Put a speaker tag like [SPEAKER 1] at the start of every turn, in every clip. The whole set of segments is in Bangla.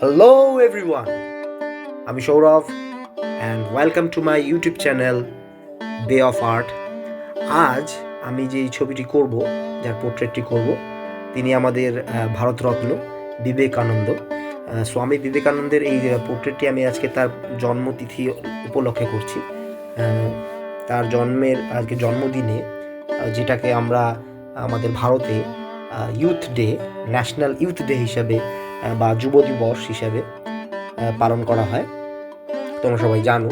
[SPEAKER 1] Hello everyone, আমি Sourav and welcome to my YouTube channel Bay of Art. আজ আমি যে ছবিটি করব, যার পোর্ট্রেটটি করব, তিনি আমাদের ভারতরত্ন বিবেকানন্দ। স্বামী বিবেকানন্দের এই পোর্ট্রেটটি আমি আজকে তার জন্মতিথি উপলক্ষে করছি। তার জন্মের আজকে জন্মদিনে, যেটাকে আমরা আমাদের ভারতে youth day, national youth day হিসাবে বা যুব দিবস হিসাবে পালন করা হয়, তোমরা সবাই জানো।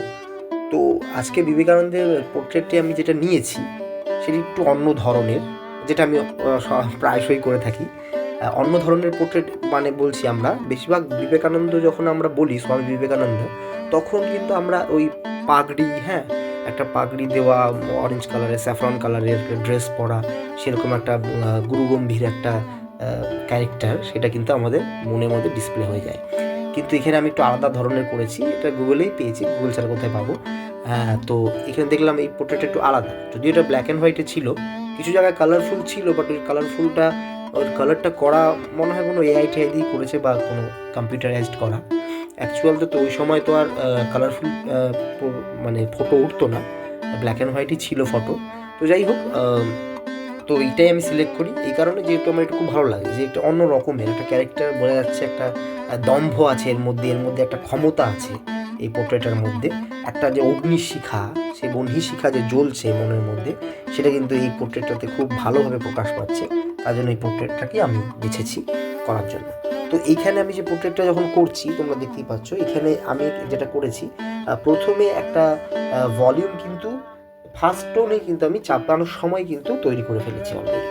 [SPEAKER 1] তো আজকে বিবেকানন্দের পোর্ট্রেটটি আমি যেটা নিয়েছি সেটি একটু অন্য ধরনের, যেটা আমি প্রায়শই করে থাকি। অন্য ধরনের পোর্ট্রেট মানে বলছি, আমরা বেশিরভাগ বিবেকানন্দ যখন আমরা বলি স্বামী বিবেকানন্দ, তখন কিন্তু আমরা ওই পাগড়ি, একটা পাগড়ি দেওয়া, অরেঞ্জ কালারের, স্যাফরন কালারের ড্রেস পরা, সেরকম একটা গুরুগম্ভীর একটা ক্যারেক্টার, সেটা কিন্তু আমাদের মনের মধ্যে ডিসপ্লে হয়ে যায়। কিন্তু এখানে আমি একটু আলাদা ধরনের করেছি, এটা গুগলেই পেয়েছি, গুগল ছাড়া কোথায় পাবো। তো এখানে দেখলাম এই পোর্ট্রেটটা একটু আলাদা, যদিও এটা ব্ল্যাক অ্যান্ড হোয়াইটে ছিল, কিছু জায়গায় কালারফুল ছিল, বাট ওই কালারফুলটা, ওর কালারটা করা মনে হয় কোনো এআই টেআই দিয়ে করেছে বা কোনো কম্পিউটারাইজড করা। অ্যাকচুয়াল তো ওই সময় তো আর কালারফুল মানে ফটো উঠতো না, ব্ল্যাক অ্যান্ড হোয়াইটই ছিল ফটো। তো যাই হোক, তো এইটাই আমি সিলেক্ট করি এই কারণে, যেহেতু আমার একটু খুব ভালো লাগে যে একটা অন্য রকমের একটা ক্যারেক্টার বোঝা যাচ্ছে, একটা দম্ভ আছে এর মধ্যে একটা ক্ষমতা আছে এই পোর্ট্রেটের মধ্যে, একটা যে অগ্নিশিখা, সে বহ্নিশিখা যে জ্বলছে মনের মধ্যে, সেটা কিন্তু এই পোর্ট্রেটটাতে খুব ভালোভাবে প্রকাশ পাচ্ছে। তার জন্য এই পোর্ট্রেটটাকে আমি বেছেছি করার জন্য। তো এইখানে আমি যে পোর্ট্রেটটা যখন করছি, তোমরা দেখতেই পাচ্ছ, এখানে আমি যেটা করেছি, প্রথমে একটা ভলিউম কিন্তু ফার্স্ট টোনে কিন্তু আমি চাপানোর সময় কিন্তু তৈরি করে ফেলেছি অলরেডি।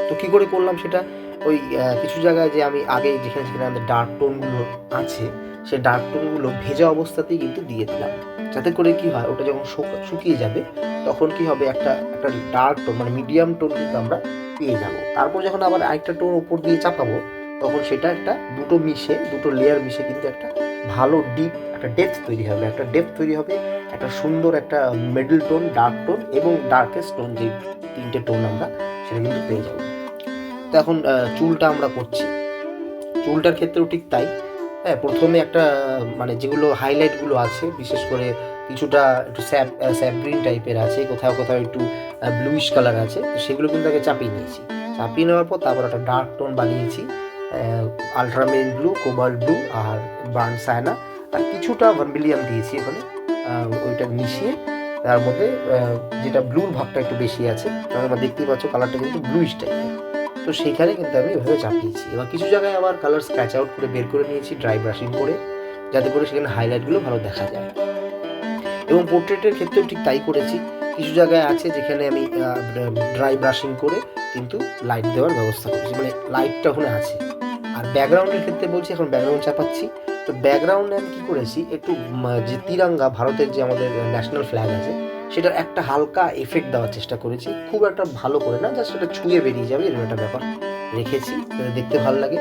[SPEAKER 1] তো কী করে করলাম সেটা, ওই কিছু জায়গায় যে আমি আগে যেখানে যেখানে আমাদের ডার্ক টোনগুলো আছে, সেই ডার্ক টোনগুলো ভেজা অবস্থাতেই কিন্তু দিয়ে দিলাম, যাতে করে কি হয়, ওটা যখন শুকিয়ে যাবে তখন কি হবে, একটা ডার্ক টোন মানে মিডিয়াম টোন কিন্তু আমরা পেয়ে যাব। তারপর যখন আবার আরেকটা টোন উপর দিয়ে চাপাবো, তখন সেটা একটা দুটো লেয়ার মিশে কিন্তু একটা ভালো ডিপ একটা ডেপথ তৈরি হবে, একটা সুন্দর একটা মিডল টোন, ডার্ক টোন এবং ডার্কেস্ট টোন, যে তিনটে টোন আমরা সেটা কিন্তু পেয়ে যাবো। তো এখন চুলটা আমরা করছি, চুলটার ক্ষেত্রেও ঠিক তাই। প্রথমে একটা মানে যেগুলো হাইলাইটগুলো আছে, বিশেষ করে কিছুটা একটু স্যাপ গ্রিন টাইপের আছে, কোথাও কোথাও একটু ব্লুইশ কালার আছে, তো সেগুলো কিন্তু আগে চাপিয়ে নিয়েছি। চাপিয়ে নেওয়ার পর তারপর একটা ডার্ক টোন বানিয়েছি, আলট্রামেরিন ব্লু, কোবাল্ট ব্লু আর বার্ন সায়না, আর কিছুটা ভার্মিলিয়াম দিয়েছি ওখানে, ওইটা মিশিয়ে তার মধ্যে যেটা ব্লুর ভাগটা একটু বেশি আছে, তোমরা দেখতেই পাচ্ছ কালারটা কিন্তু ব্লুইশ টাইপের। তো সেইখানে কিন্তু আমি ওইভাবে চাপিয়েছি। এবার কিছু জায়গায় আবার কালার স্ক্র্যাচ আউট করে বের করে নিয়েছি ড্রাই ব্রাশিং করে, যাতে করে সেখানে হাইলাইটগুলো ভালো দেখা যায়। এবং পোর্ট্রেটের ক্ষেত্রেও ঠিক তাই করেছি, কিছু জায়গায় আছে যেখানে আমি ড্রাই ব্রাশিং করে কিন্তু লাইট দেওয়ার ব্যবস্থা করেছি, মানে লাইটটা ওখানে আছে। আর ব্যাকগ্রাউন্ডের ক্ষেত্রে বলছি, এখন ব্যাকগ্রাউন্ড চাপাচ্ছি। তো ব্যাকগ্রাউন্ডে আমি কী করেছি, একটু যে তিরঙ্গা, ভারতের যে আমাদের ন্যাশনাল ফ্ল্যাগ আছে, সেটার একটা হালকা এফেক্ট দেওয়ার চেষ্টা করেছি, খুব একটা ভালো করে না, জাস্ট সেটা ছুঁয়ে বেরিয়ে যাবে এরকম একটা ব্যাপার রেখেছি, দেখতে ভালো লাগে।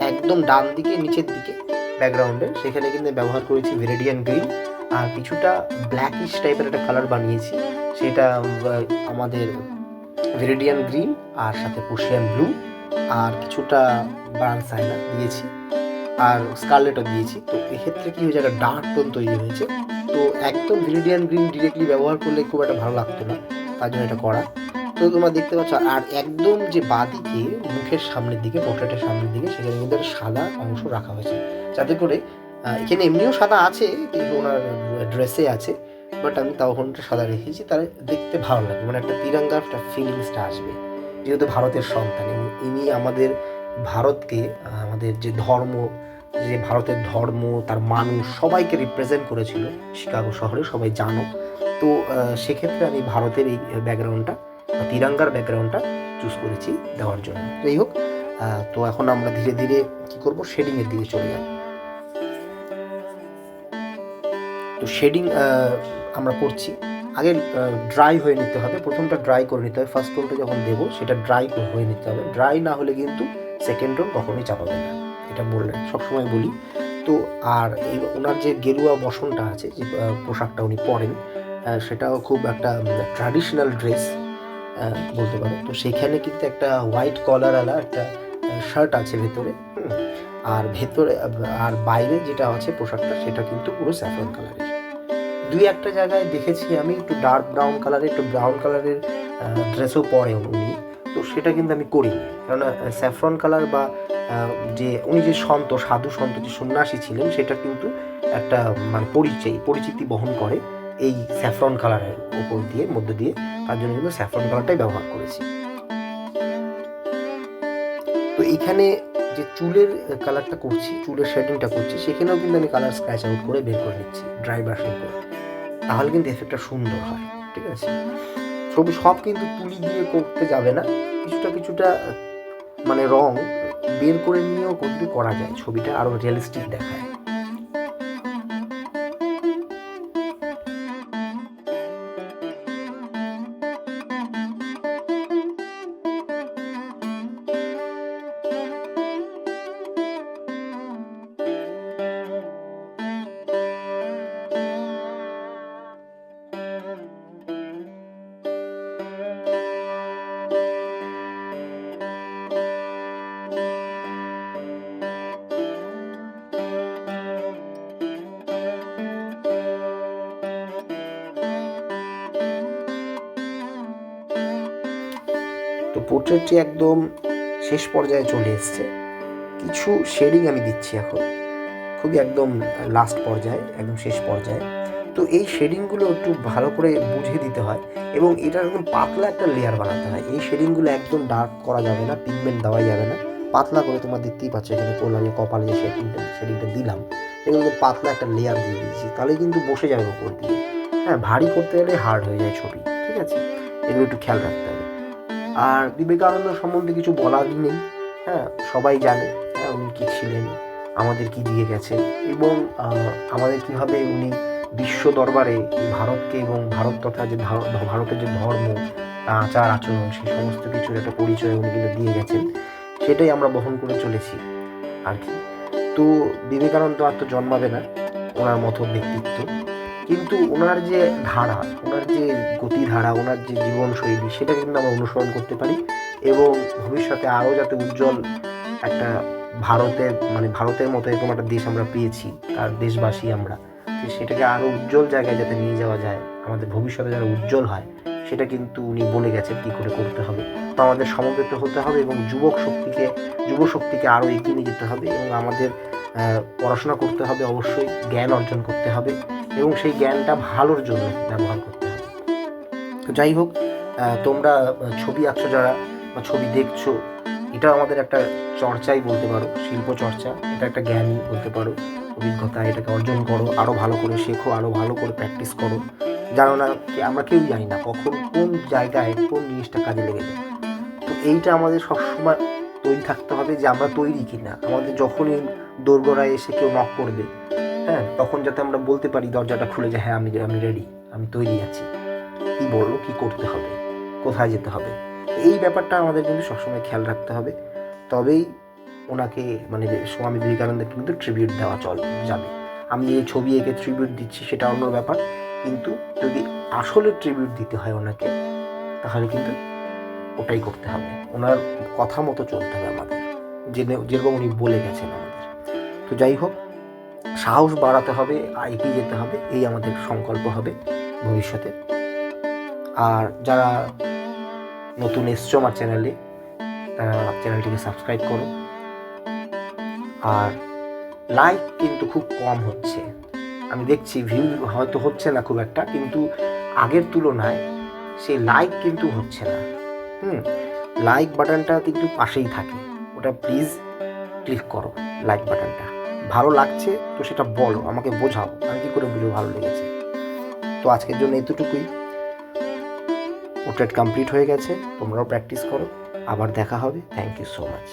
[SPEAKER 1] একদম ডান দিকে নিচের দিকে ব্যাকগ্রাউন্ডে সেখানে কিন্তু ব্যবহার করেছি ভেরিডিয়ান গ্রিন, আর কিছুটা ব্ল্যাকিশ টাইপের একটা কালার বানিয়েছি, সেটা আমাদের ভেরিডিয়ান গ্রিন আর সাথে প্রুশিয়ান ব্লু, আর কিছুটা বার্ন সাইনা দিয়েছি, আর স্কারলেটও দিয়েছি। তো এক্ষেত্রে কী হয়েছে, একটা ডার্ক টোন তৈরি হয়েছে। তো একদম ভেরিডিয়ান গ্রিন ডিরেক্টলি ব্যবহার করলে খুব একটা ভালো লাগতো না, তার জন্য এটা করা। তো তোমরা দেখতে পাচ্ছ, আর একদম যে বাঁদিকে মুখের সামনের দিকে, পোর্ট্রেটের সামনের দিকে, সেখানে কিন্তু একটা সাদা অংশ রাখা হয়েছে, যাতে করে এখানে এমনিও সাদা আছে, কিন্তু ওনার ড্রেসে আছে, বাট আমি তাও ওখানটা সাদা রেখেছি, তাহলে দেখতে ভালো লাগে, মানে একটা তিরঙ্গার একটা ফিলিংসটা আসবে, যেহেতু ভারতের সন্তান এবং ইনি আমাদের ভারতকে, আমাদের যে ধর্ম, যে ভারতের ধর্ম, তার মানুষ সবাইকে রিপ্রেজেন্ট করেছিল শিকাগো শহরে, সবাই জানো। তো সেক্ষেত্রে আমি ভারতের এই ব্যাকগ্রাউন্ডটা, তিরঙ্গার ব্যাকগ্রাউন্ডটা চুজ করেছি দেওয়ার জন্য। যাই হোক, তো এখন আমরা ধীরে ধীরে কী করবো, শেডিংয়ের দিকে চলে যাব। তো শেডিং আমরা করছি, আগে ড্রাই হয়ে নিতে হবে, প্রথমটা ড্রাই করে নিতে হবে, ফার্স্ট টোনটা যখন দেবো সেটা ড্রাই হয়ে নিতে হবে, ড্রাই না হলে কিন্তু সেকেন্ড টোন কখনোই চাপাবে না, এটা বললেন সবসময় বলি। তো আর এই ওনার যে গেরুয়া বসনটা আছে, যে পোশাকটা উনি পরেন, সেটাও খুব একটা ট্র্যাডিশনাল ড্রেস বলতে পারো। তো সেখানে কিন্তু একটা হোয়াইট কলারওয়ালা একটা শার্ট আছে ভেতরে, আর ভেতরে আর বাইরে যেটা আছে পোশাকটা সেটা কিন্তু পুরো স্যাফরন কালারের। দুই একটা জায়গায় দেখেছি আমি একটু ডার্ক ব্রাউন কালারের, একটু ব্রাউন কালারের ড্রেসও পরে উনি, তো সেটা কিন্তু আমি করিনি। কেননা স্যাফরন কালার বা যে উনি যে সাধু সন্ত যে সন্ন্যাসী ছিলেন সেটা কিন্তু একটা মানে পরিচিতি বহন করে এই স্যাফরন কালারের উপর দিয়ে, মধ্য দিয়ে। তার জন্য কিন্তু স্যাফরন কালারটাই ব্যবহার করেছি। তো এখানে যে চুলের কালারটা করছি, চুলের শেডিংটা করছি, সেখানেও কিন্তু আমি কালার স্ক্র্যাচ আউট করে বের করে নিচ্ছি ড্রাই ব্রাশিং করে, তাহলে কিন্তু এফেক্টটা সুন্দর হয়। ঠিক আছে, ছবি সব কিন্তু তুলি দিয়ে করতে যাবে না, কিছুটা মানে রং বের করে নিয়েও কিন্তু করা যায়, ছবিটা আরো রিয়েলিস্টিক দেখায়। তো পোর্ট্রেটটি একদম শেষ পর্যায়ে চলে এসছে, কিছু শেডিং আমি দিচ্ছি এখন, খুবই একদম লাস্ট পর্যায়ে, একদম শেষ পর্যায়ে। তো এই শেডিংগুলো একটু ভালো করে বুঝে দিতে হয় এবং এটা একদম পাতলা একটা লেয়ার বানাতে হয়। এই শেডিংগুলো একদম ডার্ক করা যাবে না, পিগমেন্ট দেওয়া যাবে না, পাতলা করে, তোমরা দেখতেই পাচ্ছ এখানে করলাম যে কপালে যে শেডিংটা দিলাম, এগুলো পাতলা একটা লেয়ার দিয়ে দিয়েছি, তাহলে কিন্তু বসে যাবে উপর দিয়ে। হ্যাঁ, ভারী করতে গেলে হার্ড হয়ে যায় ছবি। ঠিক আছে, এগুলো একটু খেয়াল রাখতে হবে। আর বিবেকানন্দ সম্বন্ধে কিছু বলারই নেই। হ্যাঁ, সবাই জানে হ্যাঁ উনি কী ছিলেন, আমাদের কি দিয়ে গেছেন এবং আমাদের কীভাবে উনি বিশ্ব দরবারে এই ভারতকে এবং ভারত তথা যে ভারতের যে ধর্ম, আচার আচরণ, সেই সমস্ত কিছুর একটা পরিচয় উনি কিন্তু দিয়ে গেছেন, সেটাই আমরা বহন করে চলেছি আর কি। তো বিবেকানন্দ আর তো জন্মাবে না ওনার মতো ব্যক্তিত্ব, কিন্তু ওনার যে ধারা, ওনার যে গতিধারা, ওনার যে জীবনশৈলী, সেটা কিন্তু আমরা অনুসরণ করতে পারি এবং ভবিষ্যতে আরও যাতে উজ্জ্বল একটা ভারতের মতো এরকম একটা দেশ আমরা পেয়েছি, তার দেশবাসী আমরা, সেটাকে আরও উজ্জ্বল জায়গায় যাতে নিয়ে যাওয়া যায়, আমাদের ভবিষ্যতে যারা উজ্জ্বল হয়, সেটা কিন্তু উনি বলে গেছেন কী করে করতে হবে। তো আমাদের সমবেত হতে হবে এবং যুব শক্তিকে আরও এগিয়ে নিয়ে যেতে হবে এবং আমাদের পড়াশোনা করতে হবে, অবশ্যই জ্ঞান অর্জন করতে হবে এবং সেই জ্ঞানটা ভালোর জন্য ব্যবহার করতে হবে। তো যাই হোক, তোমরা ছবি আঁকছো যারা বা ছবি দেখছো, এটা আমাদের একটা চর্চাই বলতে পারো, শিল্প চর্চা, এটা একটা জ্ঞানই বলতে পারো, অভিজ্ঞতা, এটাকে অর্জন করো, আরও ভালো করে শেখো, আরও ভালো করে প্র্যাকটিস করো। জানো না, আমরা কেউ জানি না কখন কোন জায়গায় কোন জিনিসটা কাজে লেগে যায়। তো এইটা আমাদের সবসময় তৈরি থাকতে হবে যে আমরা তৈরি কিনা, আমাদের যখনই দোরগোড়ায় এসে কেউ নক করবে, হ্যাঁ, তখন যাতে আমরা বলতে পারি, দরজাটা খুলে যে হ্যাঁ আমি রেডি, আমি তৈরি আছি, কী বলবো, কী করতে হবে, কোথায় যেতে হবে। এই ব্যাপারটা আমাদের কিন্তু সবসময় খেয়াল রাখতে হবে, তবেই ওনাকে মানে স্বামী বিবেকানন্দের কিন্তু ট্রিবিউট দেওয়া যাবে। আমি এই ছবি এঁকে ট্রিবিউট দিচ্ছি সেটা অন্য ব্যাপার, কিন্তু যদি আসলে ট্রিবিউট দিতে হয় ওনাকে, তাহলে কিন্তু ওটাই করতে হবে, ওনার কথা মতো চলতে হবে আমাদের, যেরকম উনি বলে গেছেন আমাদের। তো যাই হোক, সাহস বাড়াতে হবে, এগিয়ে যেতে হবে, এই আমাদের সংকল্প হবে ভবিষ্যতে। আর যারা নতুন এসছো আমার চ্যানেলে, তারা চ্যানেলটিকে সাবস্ক্রাইব করো। আর লাইক কিন্তু খুব কম হচ্ছে, আমি দেখছি, ভিউ হয়তো হচ্ছে না খুব একটা, কিন্তু আগের তুলনায় সেই লাইক কিন্তু হচ্ছে না। লাইক বাটনটা কিন্তু পাশেই থাকে, ওটা প্লিজ ক্লিক করো লাইক বাটনটা। ভালো লাগছে তো সেটা বলো, আমাকে বোঝাও, আমি কী করে বুঝবো ভালো লেগেছে। তো আজকের জন্য এতটুকুই, পোর্ট্রেট কমপ্লিট হয়ে গেছে, তোমরাও প্র্যাকটিস করো, আবার দেখা হবে। Thank you so much.